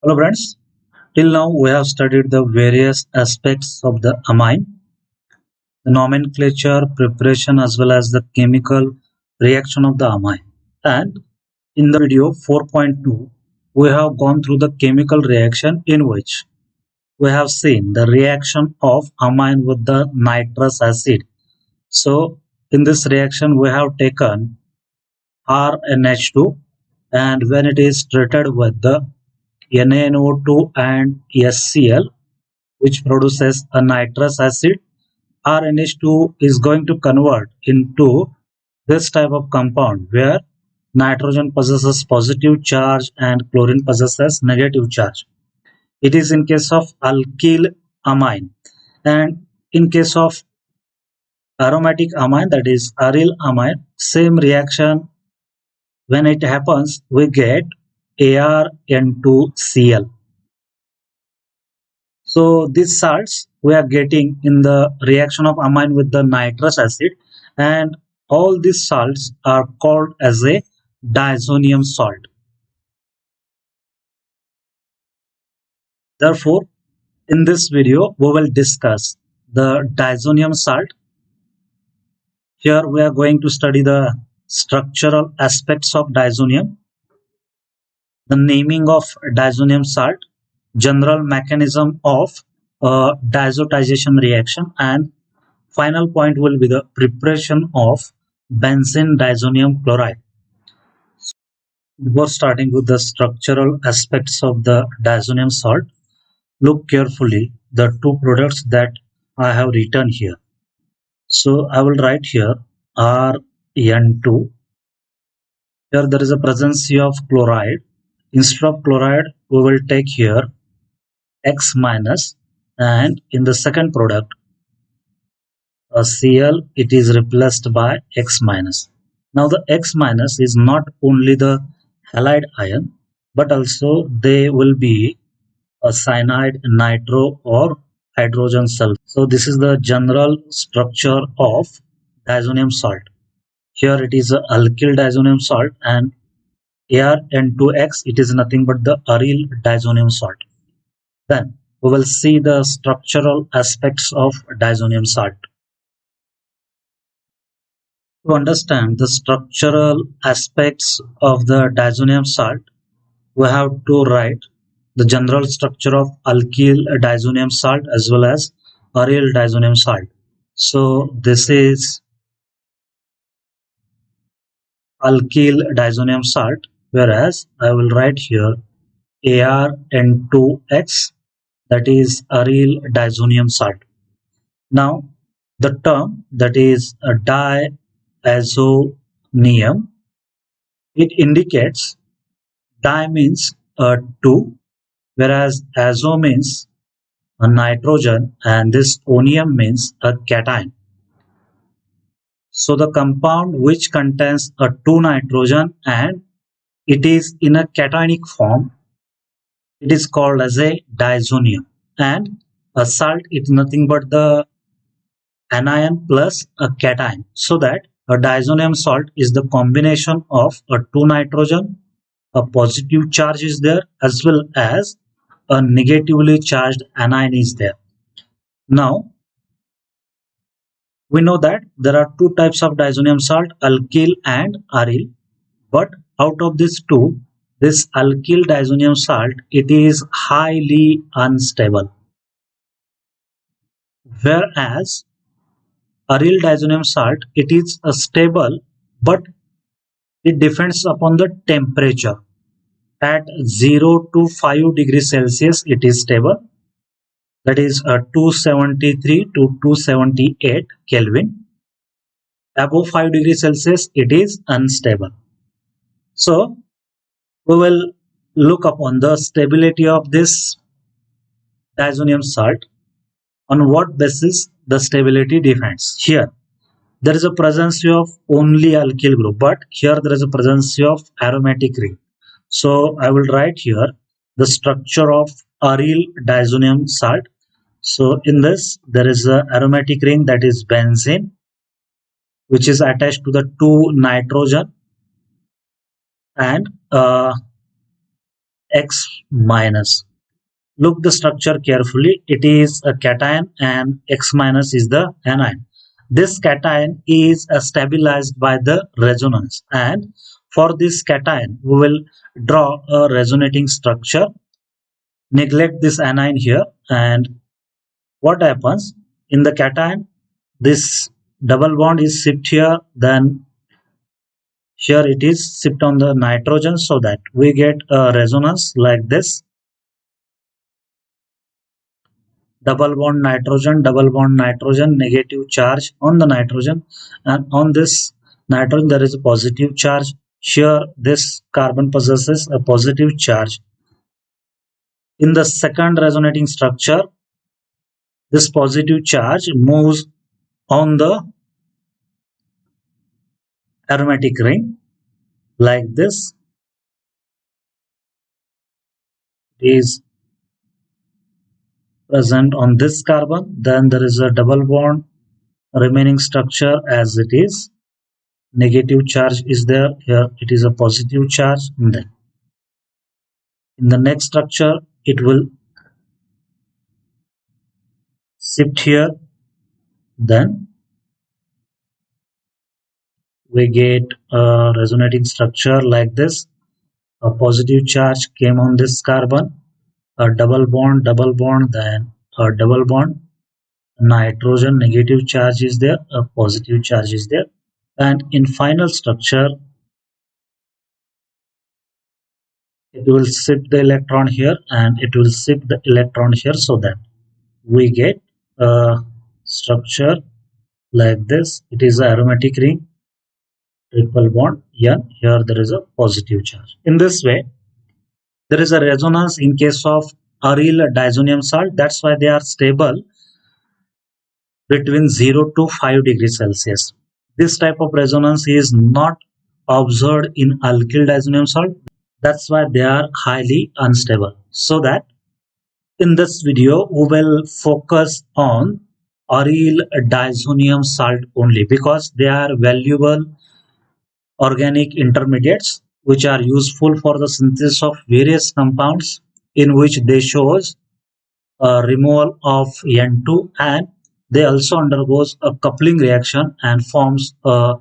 Hello friends, till now we have studied the various aspects of the amine, the nomenclature, preparation as well as the chemical reaction of the amine. And in the video 4.2, we have gone through the chemical reaction in which we have seen the reaction of amine with the nitrous acid. So in this reaction we have taken RNH2 and when it is treated with the NaNO2 and SCl which produces a nitrous acid, RNH2 is going to convert into this type of compound where nitrogen possesses positive charge and chlorine possesses negative charge. It is in case of alkyl amine, and in case of aromatic amine, that is aryl amine, same reaction. When it happens we get ArN2Cl. So these salts we are getting in the reaction of amine with the nitrous acid, and all these salts are called as a diazonium salt. Therefore, in this video we will discuss the diazonium salt. Here we are going to study the structural aspects of diazonium, the naming of diazonium salt, general mechanism of diazotization reaction, and final point will be the preparation of benzene diazonium chloride. Before starting with the structural aspects of the diazonium salt, look carefully the two products that I have written here. So I will write here Rn2. Here there is a presence of chloride. Instead of chloride, we will take here X minus, and in the second product Cl, it is replaced by X minus. Now the X minus is not only the halide ion, but also they will be a cyanide, nitro or hydrogen sulfide. So this is the general structure of diazonium salt. Here it is a alkyl diazonium salt, and Ar(N2X) it is nothing but the aryl diazonium salt. Then we will see the structural aspects of diazonium salt. To understand the structural aspects of the diazonium salt, we have to write the general structure of alkyl diazonium salt as well as aryl diazonium salt. So this is alkyl diazonium salt, whereas I will write here ArN2X, that is aryl diazonium salt. Now the term that is a diazonium, it indicates di means two, whereas azo means a nitrogen and this onium means a cation. So the compound which contains a two nitrogen and it is in a cationic form, it is called as a diazonium, and a salt is nothing but the anion plus a cation, so that a diazonium salt is the combination of a two nitrogen, a positive charge is there as well as a negatively charged anion is there. Now we know that there are two types of diazonium salt, alkyl and aryl, but out of these two, this alkyl diazonium salt, it is highly unstable, whereas aryl diazonium salt, it is a stable, but it depends upon the temperature. At 0 to 5 degrees Celsius, it is stable, that is 273 to 278 Kelvin. Above 5 degrees Celsius, it is unstable. So we will look upon the stability of this diazonium salt. On what basis the stability depends? Here there is a presence of only alkyl group, but here there is a presence of aromatic ring. So I will write here the structure of aryl diazonium salt. So in this there is a aromatic ring, that is benzene, which is attached to the two nitrogen, and X minus. Look the structure carefully. It is a cation and X minus is the anion. This cation is stabilized by the resonance, and for this cation we will draw a resonating structure. Neglect this anion here, and what happens in the cation? This double bond is shipped here, then here it is shipped on the nitrogen, so that we get a resonance like this. Double bond nitrogen, negative charge on the nitrogen, and on this nitrogen there is a positive charge. Here this carbon possesses a positive charge. In the second resonating structure, this positive charge moves on the aromatic ring like this. It is present on this carbon, then there is a double bond remaining structure as it is. Negative charge is there, here it is a positive charge, and then in the next structure it will shift here, then we get a resonating structure like this. A positive charge came on this carbon, a double bond, then a double bond. Nitrogen negative charge is there, a positive charge is there, and in final structure it will shift the electron here and it will shift the electron here, so that we get a structure like this. It is an aromatic ring, triple bond N. Here there is a positive charge. In this way, there is a resonance in case of aryl diazonium salt. That's why they are stable between 0 to 5 degrees Celsius. This type of resonance is not observed in alkyl diazonium salt. That's why they are highly unstable. So that in this video, we will focus on aryl diazonium salt only, because they are valuable organic intermediates which are useful for the synthesis of various compounds, in which they shows removal of N2, and they also undergoes a coupling reaction and forms a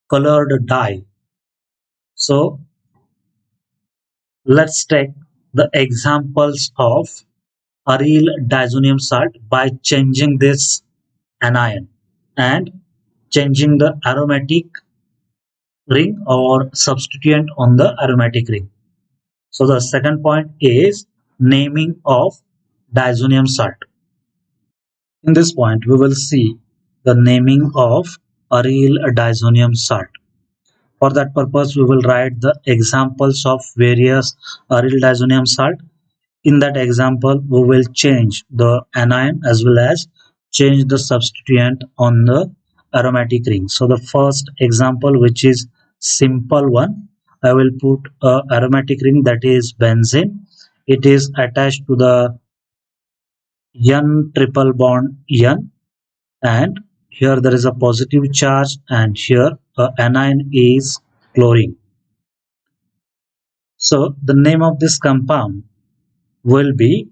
colored dye. So let's take the examples of aryl diazonium salt by changing this anion and changing the aromatic ring or substituent on the aromatic ring. So the second point is naming of diazonium salt. In this point, we will see the naming of aryl diazonium salt. For that purpose, we will write the examples of various aryl diazonium salt. In that example, we will change the anion as well as change the substituent on the aromatic ring. So the first example, which is simple one, I will put a aromatic ring, that is benzene. It is attached to the N triple bond N, and here there is a positive charge, and here anion is chlorine. So the name of this compound will be,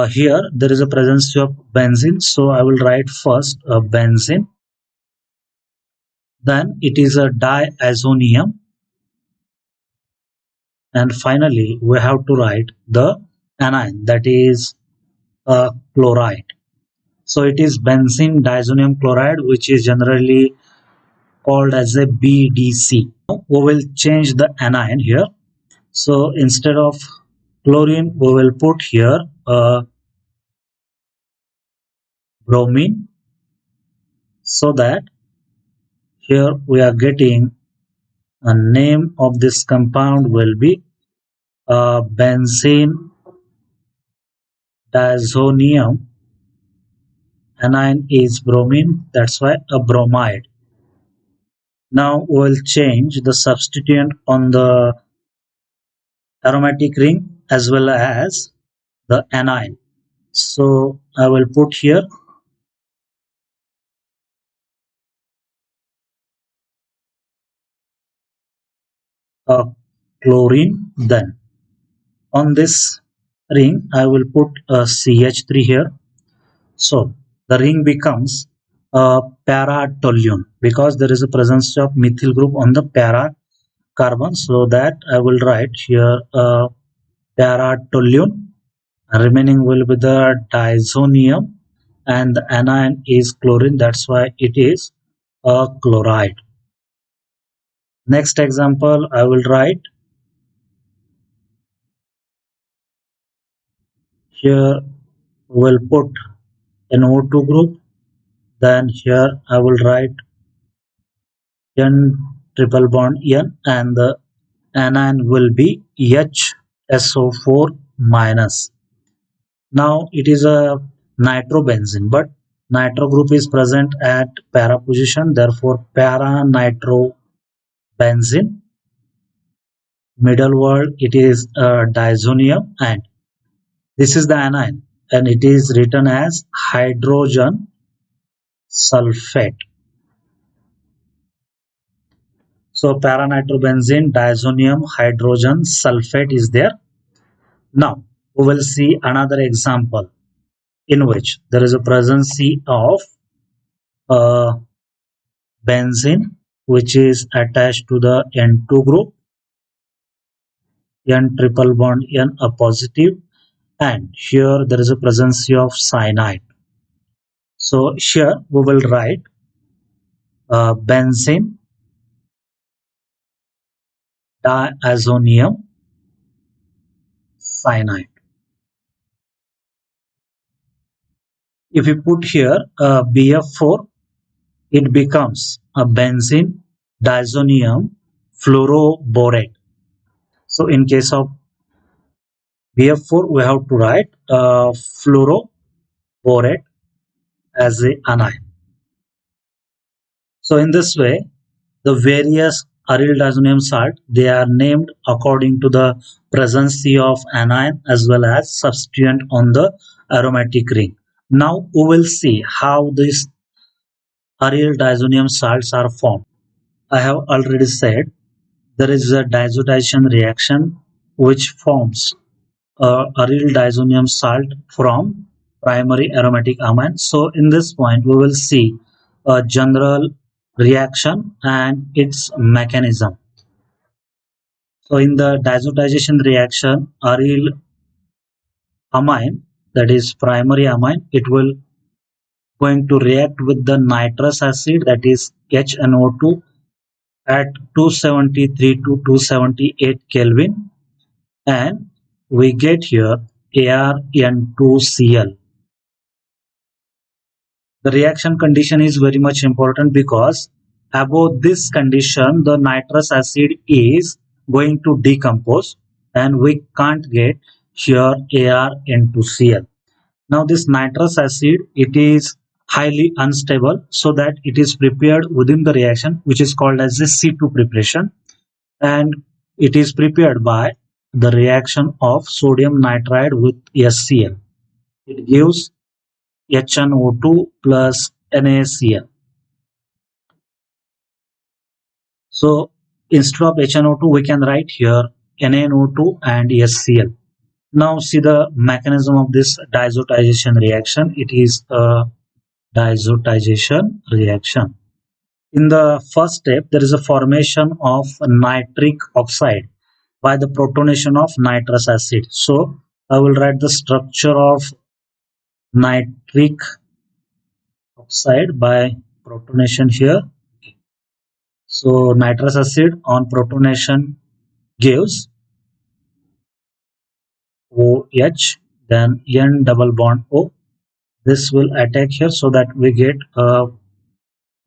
here there is a presence of benzene, so I will write first benzene, then it is a diazonium, and finally we have to write the anion, that is chloride. So it is benzene diazonium chloride, which is generally called as a BDC. We will change the anion here. So instead of chlorine, we will put here bromine, so that here we are getting a name of this compound will be benzene diazonium. Anion is bromine, that's why a bromide. Now we will change the substituent on the aromatic ring as well as the anion. So I will put here chlorine, then On this ring, I will put a CH3 here. So the ring becomes a para-toluene because there is a presence of methyl group on the para carbon. So that I will write here para-toluene. Remaining will be the diazonium, and the anion is chlorine. That's why it is a chloride. Next example, I will write here. We'll put an O2 group. Then here I will write N triple bond N, and the anion will be HSO4 minus. Now it is a nitrobenzene, but nitro group is present at para position, therefore para nitrobenzene. Middle word, it is diazonium, and this is the anion, and it is written as hydrogen sulfate. So para-nitrobenzene, diazonium, hydrogen sulfate is there. Now we will see another example in which there is a presence of uh, benzene which is attached to the N2 group, N triple bond N a positive, and here there is a presence of cyanide. So here we will write benzene diazonium cyanide. If we put here BF4, it becomes a benzene diazonium fluoroborate. So in case of BF4, we have to write fluoroborate as a anion. So in this way, the various aryl diazonium salt, they are named according to the presence of anion as well as substituent on the aromatic ring. Now we will see how these aryl diazonium salts are formed. I have already said there is a diazotization reaction which forms aryl diazonium salt from primary aromatic amine. So in this point we will see a general reaction and its mechanism. So in the diazotization reaction, aryl amine, that is primary amine, it will going to react with the nitrous acid, that is HNO2, at 273 to 278 Kelvin, and we get here ArN2Cl. The reaction condition is very much important because above this condition the nitrous acid is going to decompose and we can't get here ArN2Cl. Now this nitrous acid, it is highly unstable, so that it is prepared within the reaction which is called as the C2 preparation, and it is prepared by the reaction of sodium nitride with SCl. It gives HNO2 plus NaCl. So instead of HNO2, we can write here NaNO2 and SCl. Now see the mechanism of this diazotization reaction. It is a diazotization reaction. In the first step, there is a formation of nitric oxide by the protonation of nitrous acid. So I will write the structure of nitric oxide by protonation here. So nitrous acid on protonation gives OH, then N double bond O. This will attack here so that we get a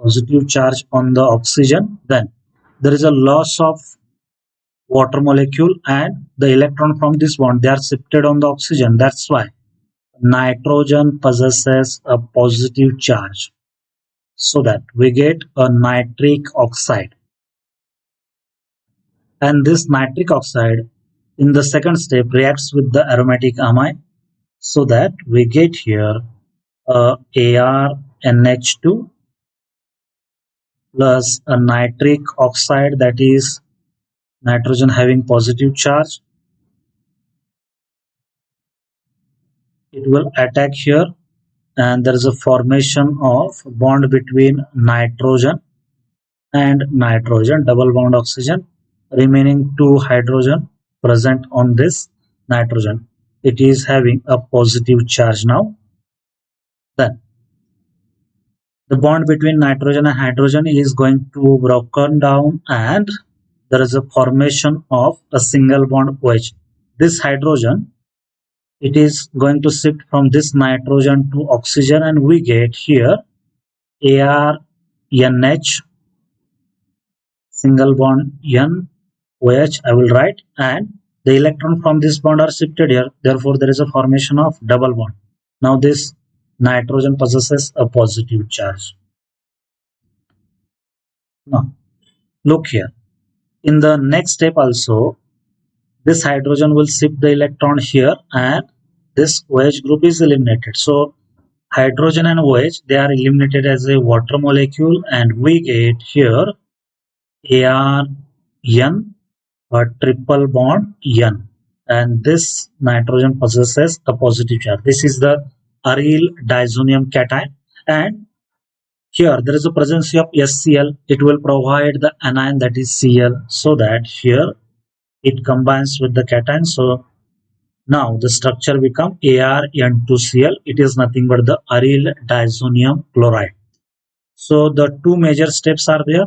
positive charge on the oxygen. Then there is a loss of water molecule and the electron from this bond, they are shifted on the oxygen. That's why nitrogen possesses a positive charge, so that we get a nitric oxide. And this nitric oxide in the second step reacts with the aromatic amine, so that we get here ArNH2 plus a nitric oxide, that is nitrogen having positive charge, it will attack here, and there is a formation of bond between nitrogen and nitrogen, double bond oxygen, remaining two hydrogen present on this nitrogen. It is having a positive charge now. Then the bond between nitrogen and hydrogen is going to broken down, and there is a formation of a single bond OH. This hydrogen, it is going to shift from this nitrogen to oxygen, and we get here ARNH, single bond N OH I will write, and the electron from this bond are shifted here, therefore there is a formation of double bond. Now this nitrogen possesses a positive charge. Now look here, in the next step also, this hydrogen will shift the electron here, and this OH group is eliminated. So hydrogen and OH, they are eliminated as a water molecule, and we get here ARN, a triple bond N, and this nitrogen possesses a positive charge. This is the aryl diazonium cation, and here there is a presence of SCl. It will provide the anion, that is Cl, so that here it combines with the cation. So now the structure become ArN2Cl. It is nothing but the aryl diazonium chloride. So the two major steps are there: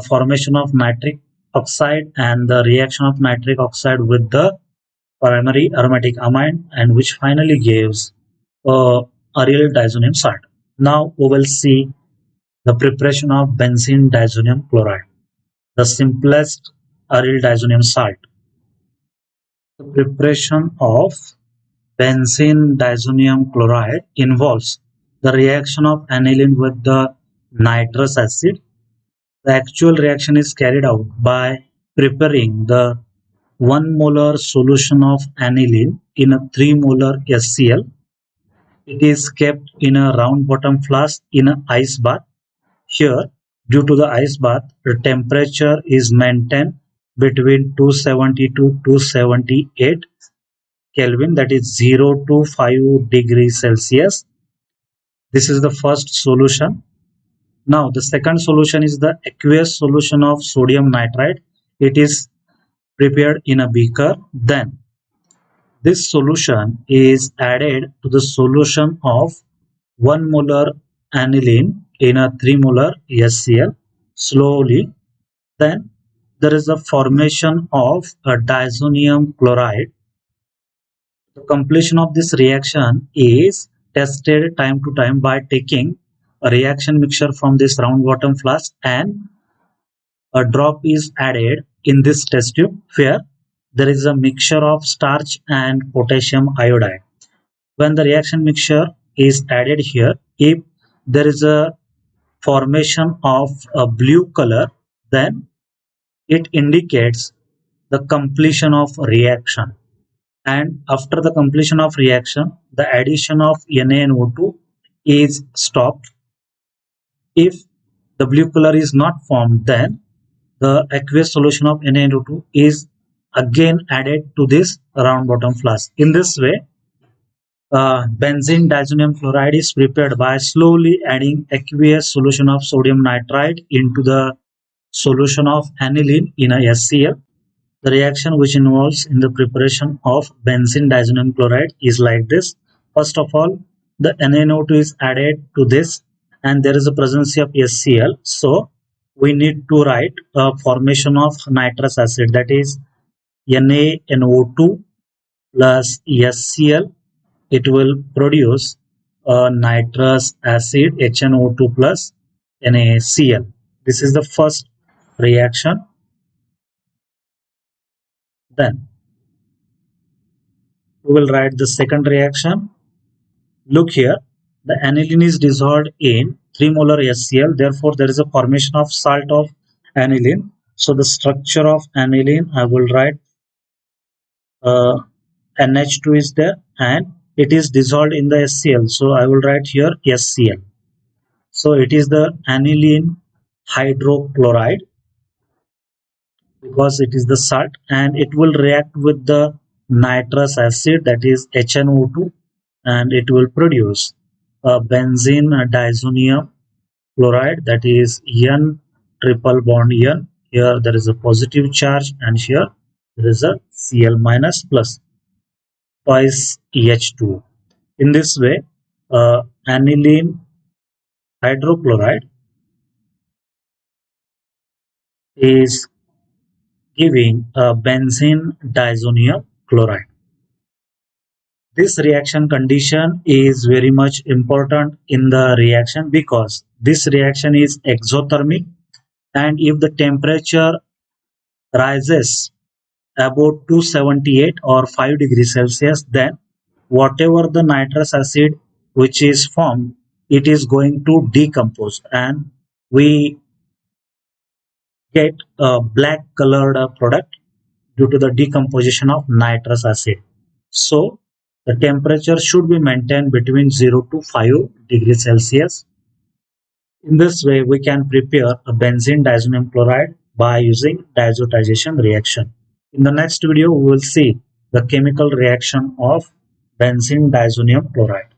formation of nitric oxide and the reaction of nitric oxide with the primary aromatic amine, and which finally gives aryl diazonium salt. Now we will see the preparation of benzene diazonium chloride, the simplest aryl diazonium salt. The preparation of benzene diazonium chloride involves the reaction of aniline with the nitrous acid. The actual reaction is carried out by preparing the 1 molar solution of aniline in a 3 molar HCl. It is kept in a round bottom flask in an ice bath. Here, due to the ice bath, the temperature is maintained between 270 to 278 Kelvin, that is 0 to 5 degrees Celsius. This is the first solution. Now the second solution is the aqueous solution of sodium nitrite. It is prepared in a beaker. Then this solution is added to the solution of 1 molar aniline in a 3 molar HCl slowly. Then there is a formation of a diazonium chloride. The completion of this reaction is tested time to time by taking a reaction mixture from this round bottom flask, and a drop is added in this test tube where there is a mixture of starch and potassium iodide. When the reaction mixture is added here, if there is a formation of a blue color, then it indicates the completion of reaction. And after the completion of reaction, the addition of NaNO2 is stopped. If the blue color is not formed, then the aqueous solution of NaNO2 is again added to this round bottom flask. In this way, benzene diazonium chloride is prepared by slowly adding aqueous solution of sodium nitrite into the solution of aniline in a HCl. The reaction which involves in the preparation of benzene diazonium chloride is like this. First of all, the NaNO2 is added to this, and there is a presence of HCl. So we need to write a formation of nitrous acid, that is NaNO2 plus HCl. It will produce a nitrous acid HNO2 plus NaCl. This is the first reaction. Then we will write the second reaction. Look here, the aniline is dissolved in 3 molar HCl, therefore there is a formation of salt of aniline. So the structure of aniline, I will write NH2 is there, and it is dissolved in the HCl, so I will write here HCl. So it is the aniline hydrochloride because it is the salt, and it will react with the nitrous acid, that is HNO2, and it will produce a benzene diazonium chloride, that is N triple bond N. Here there is a positive charge and here there is a Cl minus plus twice H2. In this way, aniline hydrochloride is giving a benzene diazonium chloride. This reaction condition is very much important in the reaction because this reaction is exothermic, and if the temperature rises about 278 or 5 degrees Celsius, then whatever the nitrous acid which is formed, it is going to decompose and we get a black colored product due to the decomposition of nitrous acid. So the temperature should be maintained between 0 to 5 degrees Celsius. In this way, we can prepare a benzene diazonium chloride by using diazotization reaction. In the next video, we will see the chemical reaction of benzene diazonium chloride.